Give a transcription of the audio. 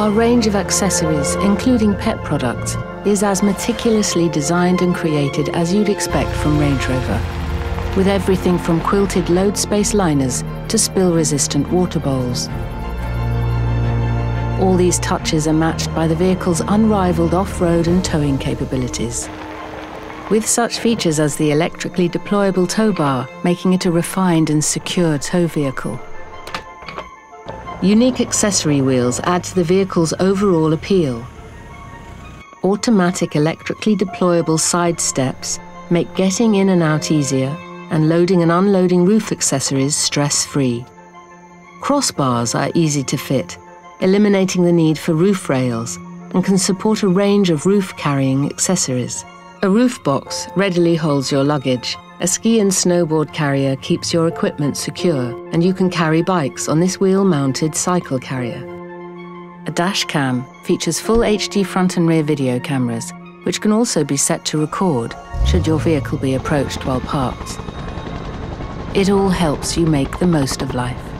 Our range of accessories, including pet products, is as meticulously designed and created as you'd expect from Range Rover, with everything from quilted load space liners to spill-resistant water bowls. All these touches are matched by the vehicle's unrivaled off-road and towing capabilities, with such features as the electrically deployable tow bar, making it a refined and secure tow vehicle. Unique accessory wheels add to the vehicle's overall appeal. Automatic electrically deployable side steps make getting in and out easier and loading and unloading roof accessories stress-free. Crossbars are easy to fit, eliminating the need for roof rails, and can support a range of roof-carrying accessories. A roof box readily holds your luggage. A ski and snowboard carrier keeps your equipment secure, and you can carry bikes on this wheel-mounted cycle carrier. A dash cam features full HD front and rear video cameras, which can also be set to record should your vehicle be approached while parked. It all helps you make the most of life.